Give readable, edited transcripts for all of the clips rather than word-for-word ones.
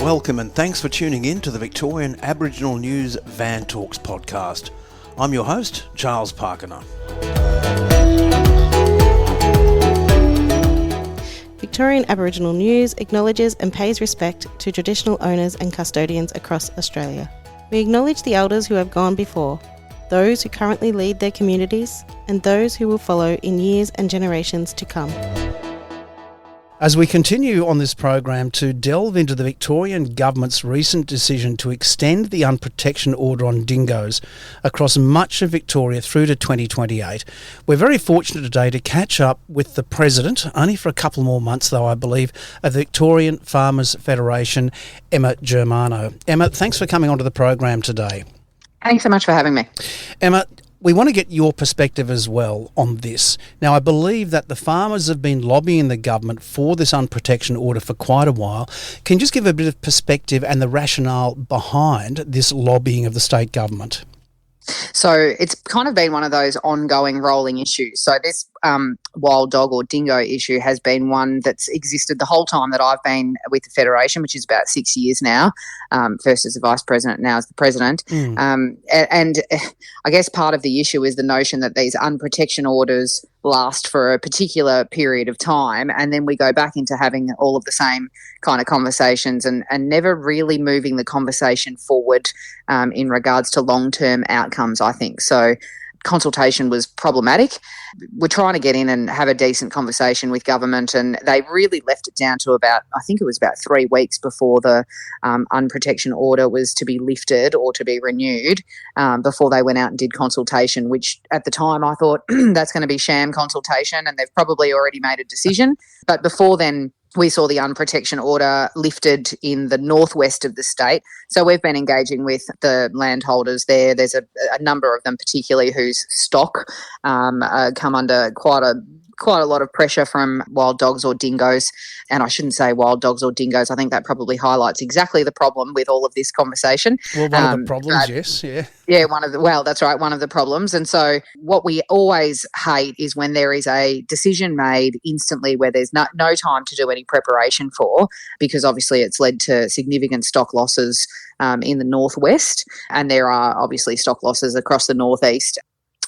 Welcome and thanks for tuning in to the Victorian Aboriginal News Van Talks podcast. I'm your host, Charles Pakana. Victorian Aboriginal News acknowledges and pays respect to traditional owners and custodians across Australia. We acknowledge the elders who have gone before, those who currently lead their communities, and those who will follow in years and generations to come. As we continue on this program to delve into the Victorian Government's recent decision to extend the unprotection order on dingoes across much of Victoria through to 2028, we're very fortunate today to catch up with the President, only for a couple more months though I believe, of the Victorian Farmers Federation, Emma Germano. Emma, thanks for coming onto the program today. Thanks so much for having me. Emma, we want to get your perspective as well on this. Now, I believe that the farmers have been lobbying the government for this unprotection order for quite a while. Can you just give a bit of perspective and the rationale behind this lobbying of the state government? So it's kind of been one of those ongoing rolling issues. So this wild dog or dingo issue has been one that's existed the whole time that I've been with the Federation, which is about 6 years now, first as the Vice President, now as the President. And I guess part of the issue is the notion that these unprotection orders last for a particular period of time, and then we go back into having all of the same kind of conversations and never really moving the conversation forward in regards to long-term outcomes, I think. So consultation was problematic. We're trying to get in and have a decent conversation with government, and they really left it down to about 3 weeks before the unprotection order was to be lifted or to be renewed before they went out and did consultation, which at the time I thought that's going to be sham consultation and they've probably already made a decision. But before then, we saw the unprotection order lifted in the northwest of the state. So we've been engaging with the landholders there. There's a number of them, particularly whose stock come under quite a lot of pressure from wild dogs or dingoes. And I shouldn't say wild dogs or dingoes. I think that probably highlights exactly the problem with all of this conversation. Well, one of the problems, yes, yeah. Yeah, that's right, one of the problems. And so what we always hate is when there is a decision made instantly where there's no time to do any preparation for, because obviously it's led to significant stock losses in the northwest, and there are obviously stock losses across the northeast.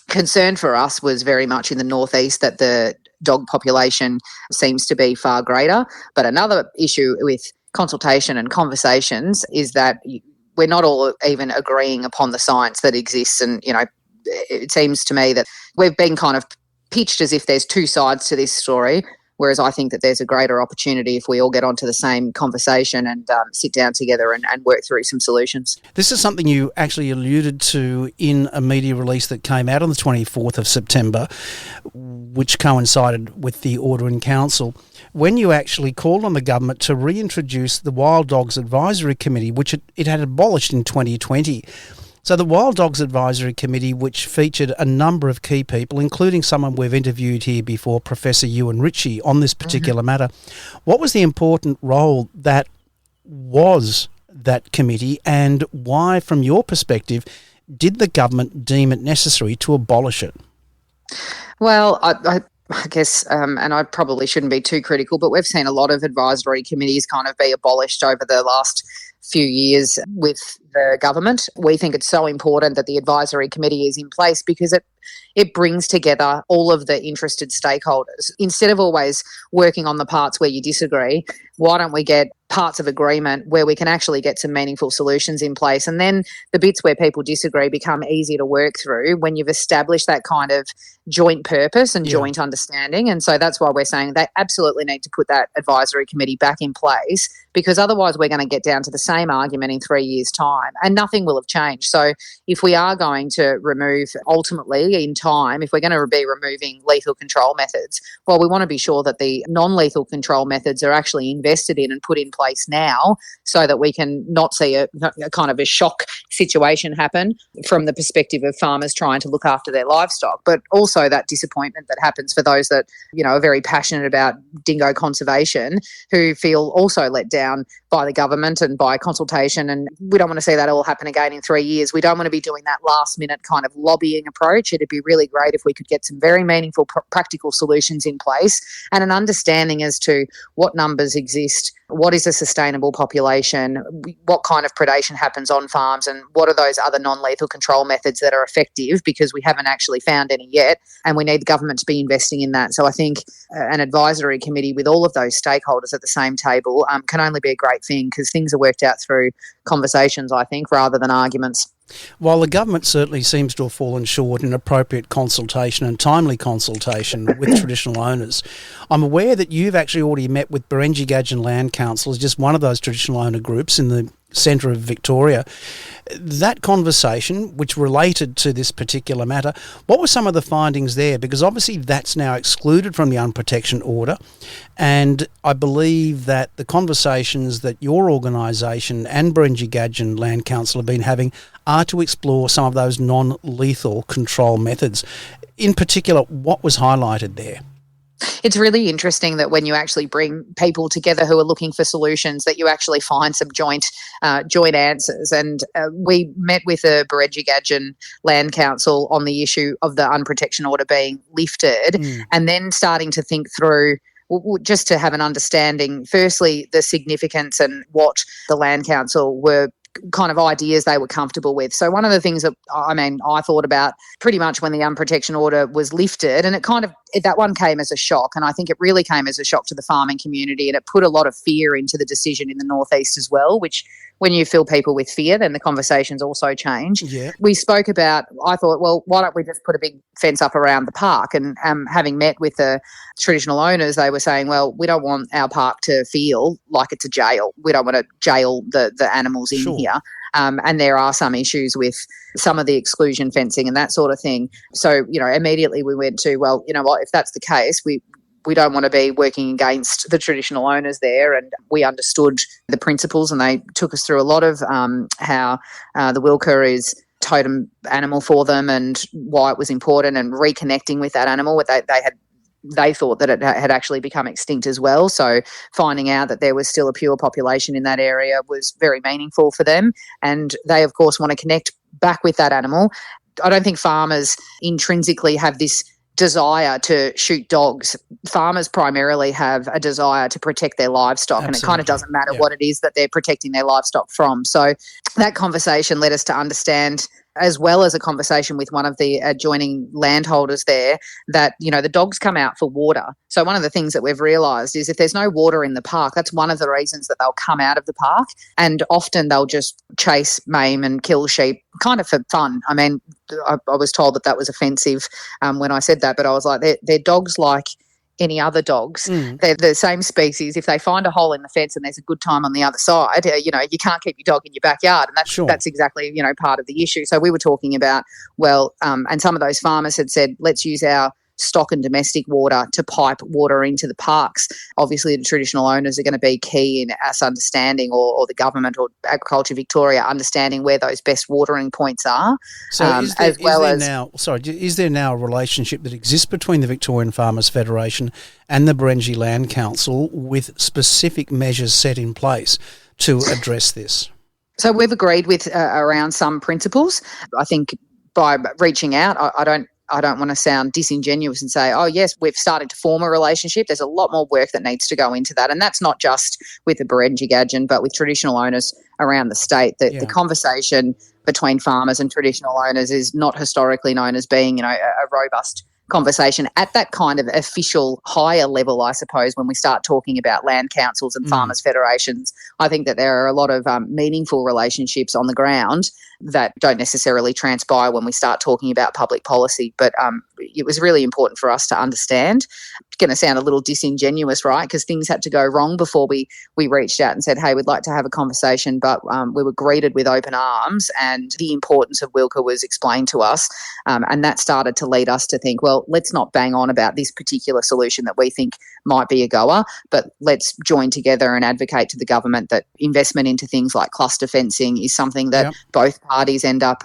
Concern for us was very much in the northeast that the dog population seems to be far greater. But another issue with consultation and conversations is that we're not all even agreeing upon the science that exists. And, it seems to me that we've been kind of pitched as if there's two sides to this story, whereas I think that there's a greater opportunity if we all get onto the same conversation and sit down together and work through some solutions. This is something you actually alluded to in a media release that came out on the 24th of September, which coincided with the order in council, when you actually called on the government to reintroduce the Wild Dogs Advisory Committee, which it had abolished in 2020. So the Wild Dogs Advisory Committee, which featured a number of key people, including someone we've interviewed here before, Professor Ewan Ritchie, on this particular matter. What was the important role that was that committee, and why, from your perspective, did the government deem it necessary to abolish it? Well, I guess, and I probably shouldn't be too critical, but we've seen a lot of advisory committees kind of be abolished over the last few years with the government. We think it's so important that the advisory committee is in place because it brings together all of the interested stakeholders. Instead of always working on the parts where you disagree, why don't we get parts of agreement where we can actually get some meaningful solutions in place, and then the bits where people disagree become easier to work through when you've established that kind of joint purpose and joint understanding. And so that's why we're saying they absolutely need to put that advisory committee back in place, because otherwise we're going to get down to the same argument in 3 years' time and nothing will have changed. So if we are going to remove, ultimately in time, if we're going to be removing lethal control methods, well, we want to be sure that the non-lethal control methods are actually invested in and put in place now, so that we can not see a kind of a shock situation happen from the perspective of farmers trying to look after their livestock, but also that disappointment that happens for those that, are very passionate about dingo conservation, who feel also let down by the government and by consultation. And we don't want to see that all happen again in 3 years. We don't want to be doing that last minute kind of lobbying approach. It it'd be really great if we could get some very meaningful practical solutions in place and an understanding as to what numbers exist, what is a sustainable population, what kind of predation happens on farms, and what are those other non-lethal control methods that are effective, because we haven't actually found any yet, and we need the government to be investing in that. So I think an advisory committee with all of those stakeholders at the same table can only be a great thing, because things are worked out through conversations, I think, rather than arguments. While the government certainly seems to have fallen short in appropriate consultation and timely consultation with traditional owners, I'm aware that you've actually already met with Barangigadjan Land Council as just one of those traditional owner groups in the centre of Victoria. That conversation, which related to this particular matter, what were some of the findings there? Because obviously that's now excluded from the unprotection order, and I believe that the conversations that your organisation and Barangigadjan Land Council have been having are to explore some of those non-lethal control methods. In particular, what was highlighted there? It's really interesting that when you actually bring people together who are looking for solutions, that you actually find some joint answers. And we met with the Barangigadjan Land Council on the issue of the unprotection order being lifted, and then starting to think through, just to have an understanding, firstly, the significance and what the Land Council were kind of ideas they were comfortable with. So one of the things that, I thought about pretty much when the unprotection order was lifted, and that one came as a shock, and I think it really came as a shock to the farming community, and it put a lot of fear into the decision in the northeast as well, which when you fill people with fear, then the conversations also change. Yeah. We spoke about, I thought, well, why don't we just put a big fence up around the park? And having met with the traditional owners, they were saying, well, we don't want our park to feel like it's a jail. We don't want to jail the animals in here. And there are some issues with some of the exclusion fencing and that sort of thing. So, immediately we went to, well, you know what, if that's the case, we don't want to be working against the traditional owners there. And we understood the principles, and they took us through a lot of how the Wilka is totem animal for them and why it was important, and reconnecting with that animal. They thought that it had actually become extinct as well. So finding out that there was still a pure population in that area was very meaningful for them. And they, of course, want to connect back with that animal. I don't think farmers intrinsically have this desire to shoot dogs. Farmers primarily have a desire to protect their livestock. Absolutely. And it kind of doesn't matter what it is that they're protecting their livestock from. So that conversation led us to understand, as well as a conversation with one of the adjoining landholders there, that, the dogs come out for water. So one of the things that we've realised is if there's no water in the park, that's one of the reasons that they'll come out of the park, and often they'll just chase, maim and kill sheep kind of for fun. I was told that was offensive when I said that, but I was like, they're dogs like any other dogs. They're the same species. If they find a hole in the fence and there's a good time on the other side, you can't keep your dog in your backyard, and that's exactly part of the issue. So we were talking about, and some of those farmers had said, let's use our stock and domestic water to pipe water into the parks. Obviously, the traditional owners are going to be key in us understanding, or the government or Agriculture Victoria understanding where those best watering points are. So is there now a relationship that exists between the Victorian Farmers Federation and the Barangi Land Council with specific measures set in place to address this? So we've agreed with around some principles. I think by reaching out, I don't want to sound disingenuous and say, oh, yes, we've started to form a relationship. There's a lot more work that needs to go into that. And that's not just with the Barangigadjan, but with traditional owners around the state. The conversation between farmers and traditional owners is not historically known as being, a robust conversation at that kind of official higher level. I suppose when we start talking about land councils and farmers federations, I think that there are a lot of meaningful relationships on the ground that don't necessarily transpire when we start talking about public policy. But it was really important for us to understand. It's going to sound a little disingenuous, right? Because things had to go wrong before we reached out and said, hey, we'd like to have a conversation. But we were greeted with open arms, and the importance of Wilka was explained to us. And that started to lead us to think, well, let's not bang on about this particular solution that we think might be a goer, but let's join together and advocate to the government that investment into things like cluster fencing is something that both parties end up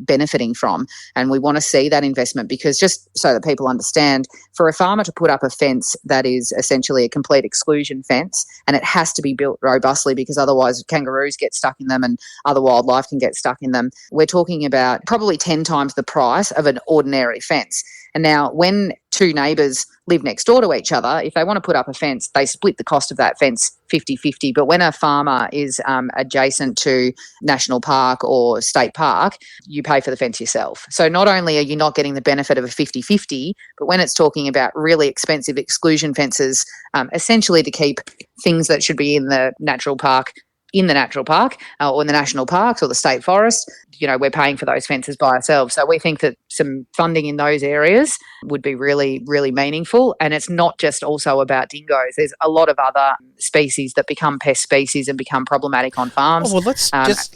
benefiting from. And we want to see that investment, because just so that people understand, for a farmer to put up a fence that is essentially a complete exclusion fence, and it has to be built robustly because otherwise kangaroos get stuck in them and other wildlife can get stuck in them, we're talking about probably 10 times the price of an ordinary fence. And now when two neighbours live next door to each other, if they want to put up a fence, they split the cost of that fence 50-50. But when a farmer is adjacent to national park or state park, you pay for the fence yourself. So not only are you not getting the benefit of a 50-50, but when it's talking about really expensive exclusion fences, essentially to keep things that should be in the natural park or in the national parks or the state forest, we're paying for those fences by ourselves. So we think that some funding in those areas would be really, really meaningful. And it's not just also about dingoes. There's a lot of other species that become pest species and become problematic on farms. Oh, well,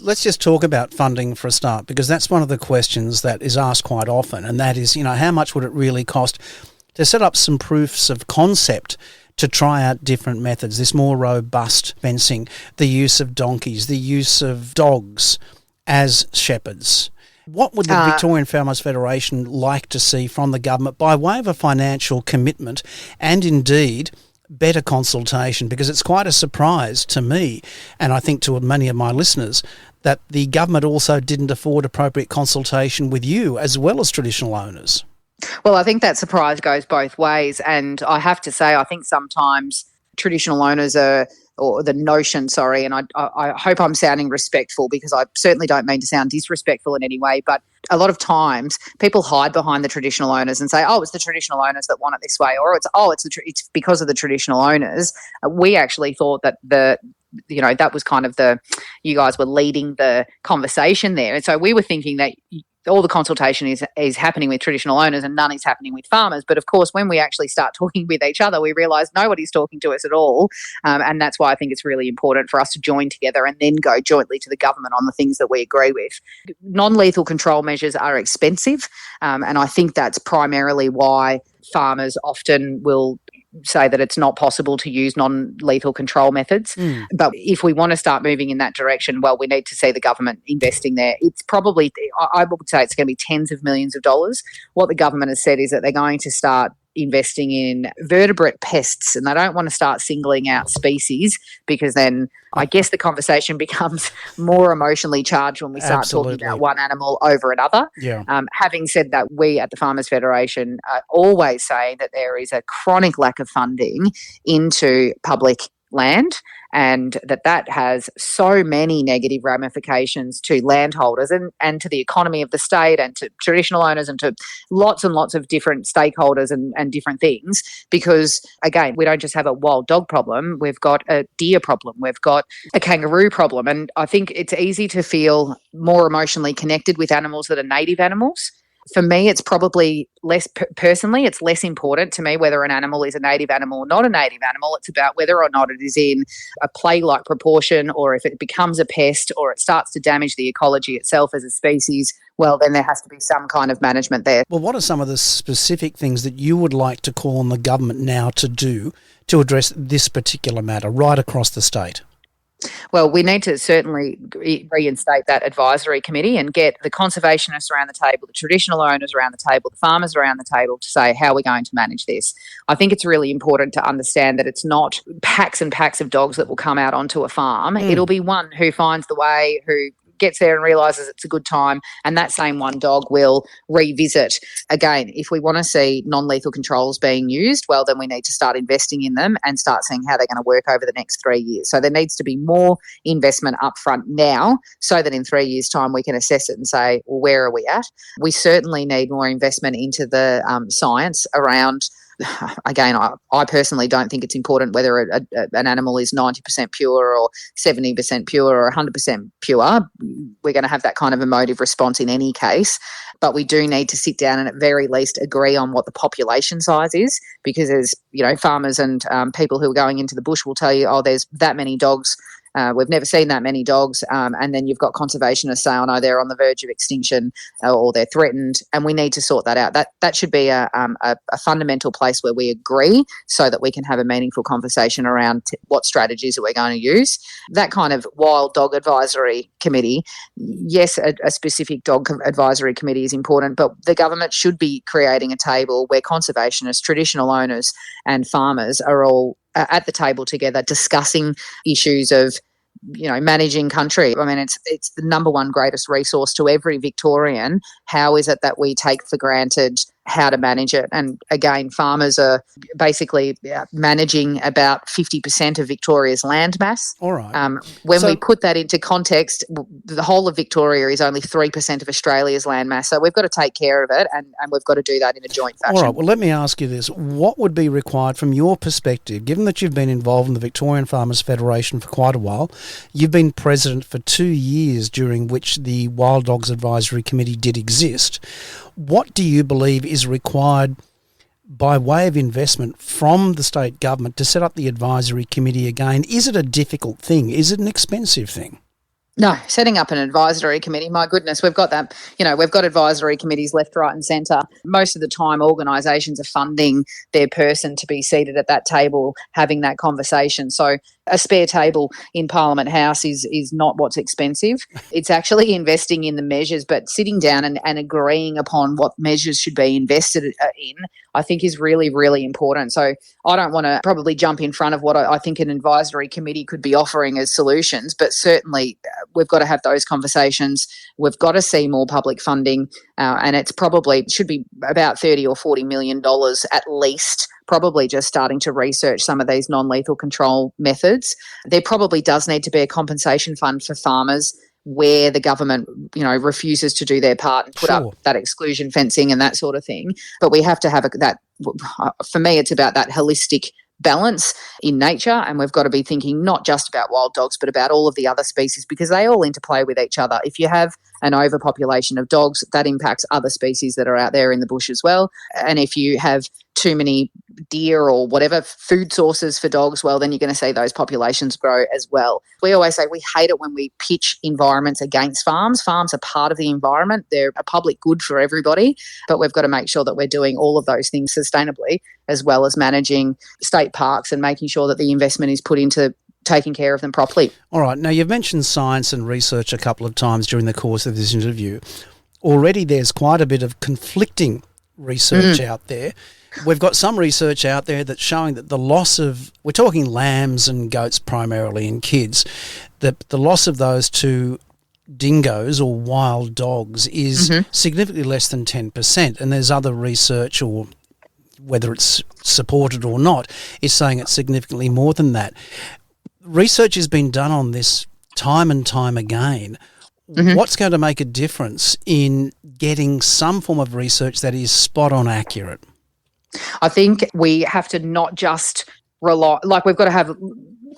let's just talk about funding for a start, because that's one of the questions that is asked quite often, and that is, how much would it really cost to set up some proofs of concept to try out different methods, this more robust fencing, the use of donkeys, the use of dogs as shepherds. What would the Victorian Farmers Federation like to see from the government by way of a financial commitment and indeed better consultation? Because it's quite a surprise to me, and I think to many of my listeners, that the government also didn't afford appropriate consultation with you as well as traditional owners. Well, I think that surprise goes both ways. And I have to say, I think sometimes traditional owners and I hope I'm sounding respectful, because I certainly don't mean to sound disrespectful in any way, but a lot of times people hide behind the traditional owners and say, oh, it's the traditional owners that want it this way, or it's because of the traditional owners. We actually thought that that was kind of you guys were leading the conversation there. And so we were thinking that all the consultation is happening with traditional owners and none is happening with farmers. But of course, when we actually start talking with each other, we realise nobody's talking to us at all. And that's why I think it's really important for us to join together and then go jointly to the government on the things that we agree with. Non-lethal control measures are expensive. And I think that's primarily why farmers often will say that it's not possible to use non-lethal control methods. But if we want to start moving in that direction, well, we need to see the government investing there. It's probably, I would say it's going to be tens of millions of dollars. What the government has said is that they're going to start investing in vertebrate pests, and they don't want to start singling out species, because then I guess the conversation becomes more emotionally charged when we start talking about one animal over another. Yeah. Having said that, we at the Farmers Federation always say that there is a chronic lack of funding into public land, and that has so many negative ramifications to landholders and to the economy of the state and to traditional owners and to lots and lots of different stakeholders and different things, because, again, we don't just have a wild dog problem, we've got a deer problem, we've got a kangaroo problem, and I think it's easy to feel more emotionally connected with animals that are native animals. For me, it's probably less, personally, it's less important to me whether an animal is a native animal or not a native animal. It's about whether or not it is in a plague-like proportion, or if it becomes a pest or it starts to damage the ecology itself as a species, well, then there has to be some kind of management there. Well, what are some of the specific things that you would like to call on the government now to do to address this particular matter right across the state? Well, we need to certainly reinstate that advisory committee and get the conservationists around the table, the traditional owners around the table, the farmers around the table to say how we're going to manage this. I think it's really important to understand that it's not packs and packs of dogs that will come out onto a farm. It'll be one who finds the way, who gets there and realises it's a good time, and that same one dog will revisit. Again, if we want to see non-lethal controls being used, well, then we need to start investing in them and start seeing how they're going to work over the next 3 years. So there needs to be more investment up front now, so that in 3 years' time we can assess it and say, well, where are we at? We certainly need more investment into the science around. Again, I personally don't think it's important whether an animal is 90% pure or 70% pure or 100% pure. We're going to have that kind of emotive response in any case. But we do need to sit down and at very least agree on what the population size is, because farmers and people who are going into the bush will tell you, oh, there's that many dogs We've never seen that many dogs. And then you've got conservationists say, oh, no, they're on the verge of extinction or they're threatened, and we need to sort that out. That should be a fundamental place where we agree so that we can have a meaningful conversation around what strategies that we're going to use. That kind of wild dog advisory committee, yes, a specific dog advisory committee is important, but the government should be creating a table where conservationists, traditional owners and farmers are all at the table together discussing issues of managing country. I mean, it's the number one greatest resource to every Victorian. How is it that we take for granted how to manage it? And again, farmers are basically managing about 50% of Victoria's land mass. All right. When we put that into context, the whole of Victoria is only 3% of Australia's land mass. So we've got to take care of it, and we've got to do that in a joint fashion. All right. Well, let me ask you this. What would be required from your perspective, given that you've been involved in the Victorian Farmers Federation for quite a while? You've been president for 2 years, during which the Wild Dogs Advisory Committee did exist. What do you believe is required by way of investment from the state government to set up the advisory committee again? Is it a difficult thing? Is it an expensive thing? No, setting up an advisory committee, my goodness, we've got that, we've got advisory committees left, right and centre. Most of the time organisations are funding their person to be seated at that table having that conversation. So a spare table in Parliament House is not what's expensive. It's actually investing in the measures, but sitting down and agreeing upon what measures should be invested in, I think is really, really important. So I don't want to probably jump in front of what I think an advisory committee could be offering as solutions, but certainly we've got to have those conversations. We've got to see more public funding, and it should be about $30 or $40 million at least, probably just starting to research some of these non-lethal control methods. There probably does need to be a compensation fund for farmers where the government, refuses to do their part and put up that exclusion fencing and that sort of thing. But we have to have for me, it's about that holistic balance in nature, and we've got to be thinking not just about wild dogs but about all of the other species, because they all interplay with each other. If you have an overpopulation of dogs, that impacts other species that are out there in the bush as well. And if you have too many deer or whatever food sources for dogs, well, then you're going to see those populations grow as well. We always say we hate it when we pitch environments against farms. Farms are part of the environment. They're a public good for everybody, but we've got to make sure that we're doing all of those things sustainably, as well as managing state parks and making sure that the investment is put into taking care of them properly. All right. Now, you've mentioned science and research a couple of times during the course of this interview. Already there's quite a bit of conflicting research out there. We've got some research out there that's showing that the loss of, we're talking lambs and goats primarily in kids, the loss of those to dingoes or wild dogs is significantly less than 10%. And there's other research, or whether it's supported or not, is saying it's significantly more than that. Research has been done on this time and time again. What's going to make a difference in getting some form of research that is spot on accurate? I think we have to not just rely, we've got to have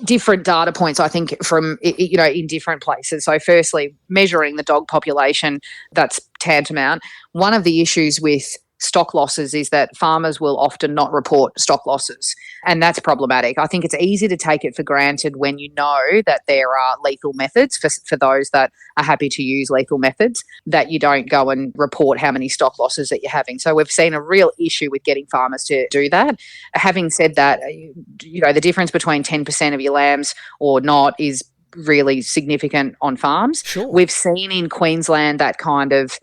different data points, I think, from, in different places. So firstly, measuring the dog population, that's tantamount. One of the issues with stock losses is that farmers will often not report stock losses, and that's problematic. I think it's easy to take it for granted when you know that there are lethal methods for those that are happy to use lethal methods, that you don't go and report how many stock losses that you're having. So we've seen a real issue with getting farmers to do that. Having said that, the difference between 10% of your lambs or not is really significant on farms. Sure. We've seen in Queensland that kind of,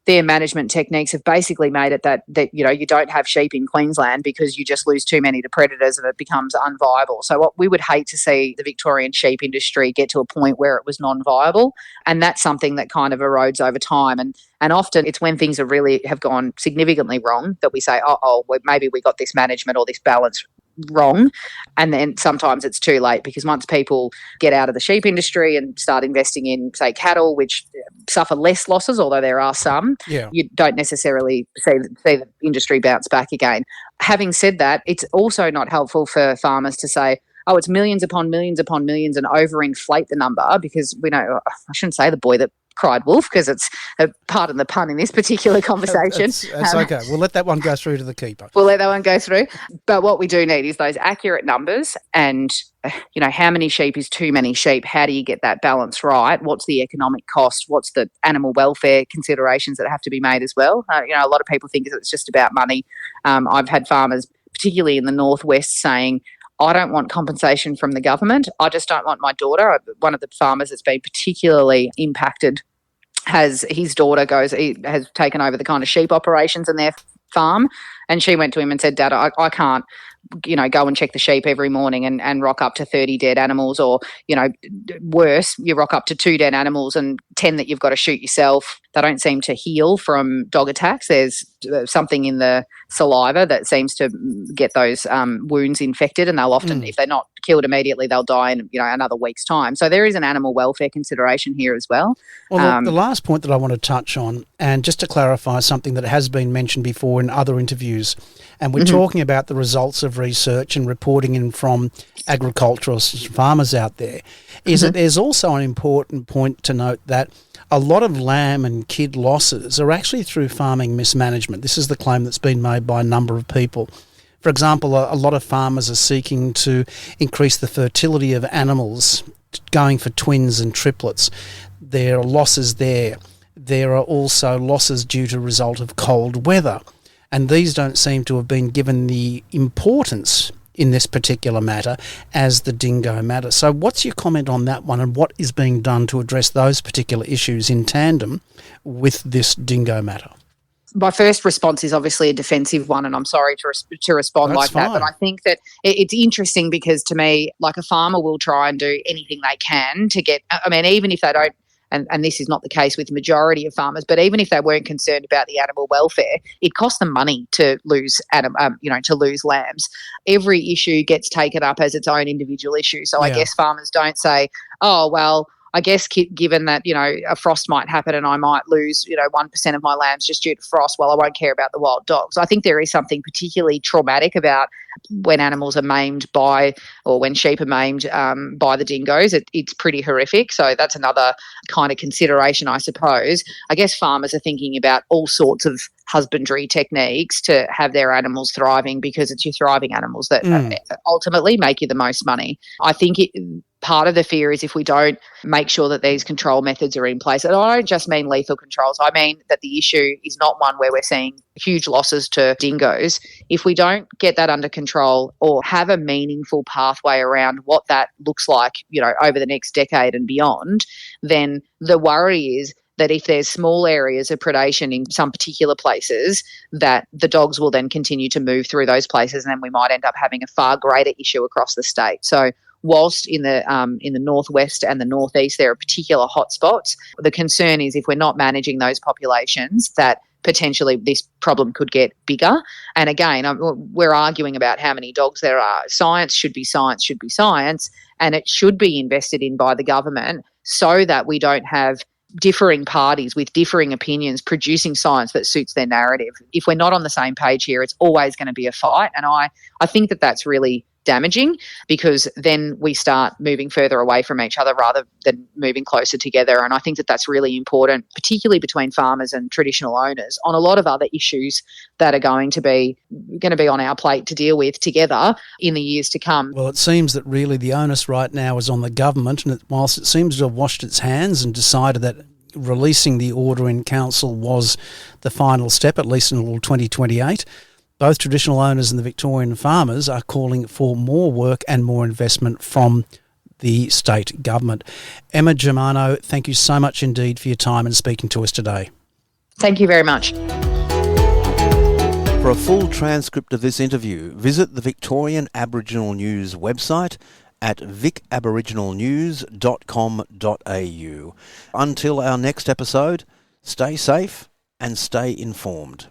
their management techniques have basically made it that you don't have sheep in Queensland because you just lose too many to predators and it becomes unviable. So what we would hate to see the Victorian sheep industry get to a point where it was non-viable, and that's something that kind of erodes over time. And often it's when things have gone significantly wrong that we say, maybe we got this management or this balance wrong. And then sometimes it's too late, because once people get out of the sheep industry and start investing in, say, cattle, which suffer less losses, although there are some, you don't necessarily see the industry bounce back again. Having said that, it's also not helpful for farmers to say, it's millions upon millions upon millions and overinflate the number, because we know, I shouldn't say the boy that cried wolf, because it's pardon the pun in this particular conversation. That's okay. We'll let that one go through to the keeper. We'll let that one go through. But what we do need is those accurate numbers, and how many sheep is too many sheep? How do you get that balance right? What's the economic cost? What's the animal welfare considerations that have to be made as well? A lot of people think it's just about money. I've had farmers, particularly in the northwest, saying, I don't want compensation from the government. I just don't want my daughter. One of the farmers that's been particularly impacted has his daughter has taken over the kind of sheep operations in their farm, and she went to him and said, Dad, I can't go and check the sheep every morning and rock up to 30 dead animals, or worse, you rock up to 2 dead animals and 10 that you've got to shoot yourself. They don't seem to heal from dog attacks. There's something in the saliva that seems to get those wounds infected, and they'll often, if they're not killed immediately, they'll die in another week's time. So there is an animal welfare consideration here as well. Well, the last point that I want to touch on, and just to clarify something that has been mentioned before in other interviews, and we're talking about the results of research and reporting in from agriculturalists and farmers out there, is that there's also an important point to note that a lot of lamb and kid losses are actually through farming mismanagement. This is the claim that's been made by a number of people. For example, a lot of farmers are seeking to increase the fertility of animals, going for twins and triplets. There are losses there. There are also losses due to result of cold weather. And these don't seem to have been given the importance in this particular matter as the dingo matter. So what's your comment on that one, and what is being done to address those particular issues in tandem with this dingo matter? My first response is obviously a defensive one, and I'm sorry to respond That's like fine. that. But I think that it's interesting because, to me, like, a farmer will try and do anything they can to get, even if they don't, and this is not the case with the majority of farmers, but even if they weren't concerned about the animal welfare, it costs them money to lose to lose lambs. Every issue gets taken up as its own individual issue. So I guess farmers don't say, oh, well, I guess given that, a frost might happen and I might lose, 1% of my lambs just due to frost, well, I won't care about the wild dogs. I think there is something particularly traumatic about when animals are maimed or when sheep are maimed by the dingoes. It's pretty horrific. So that's another kind of consideration, I suppose. I guess farmers are thinking about all sorts of husbandry techniques to have their animals thriving, because it's your thriving animals that ultimately make you the most money. I think part of the fear is if we don't make sure that these control methods are in place, and I don't just mean lethal controls, I mean that the issue is not one where we're seeing huge losses to dingoes. If we don't get that under control or have a meaningful pathway around what that looks like, over the next decade and beyond, then the worry is that if there's small areas of predation in some particular places, that the dogs will then continue to move through those places, and then we might end up having a far greater issue across the state. So whilst in the northwest and the northeast there are particular hotspots, the concern is if we're not managing those populations, that potentially this problem could get bigger. And again, we're arguing about how many dogs there are. Science should be science, and it should be invested in by the government so that we don't have differing parties with differing opinions producing science that suits their narrative. If we're not on the same page here, it's always going to be a fight. And I think that that's really damaging, because then we start moving further away from each other rather than moving closer together. And I think that that's really important, particularly between farmers and traditional owners, on a lot of other issues that are going to be on our plate to deal with together in the years to come. Well, it seems that really the onus right now is on the government, and whilst it seems to have washed its hands and decided that releasing the order in council was the final step, at least until 2028, both traditional owners and the Victorian farmers are calling for more work and more investment from the state government. Emma Germano, thank you so much indeed for your time and speaking to us today. Thank you very much. For a full transcript of this interview, visit the Victorian Aboriginal News website at vicaboriginalnews.com.au. Until our next episode, stay safe and stay informed.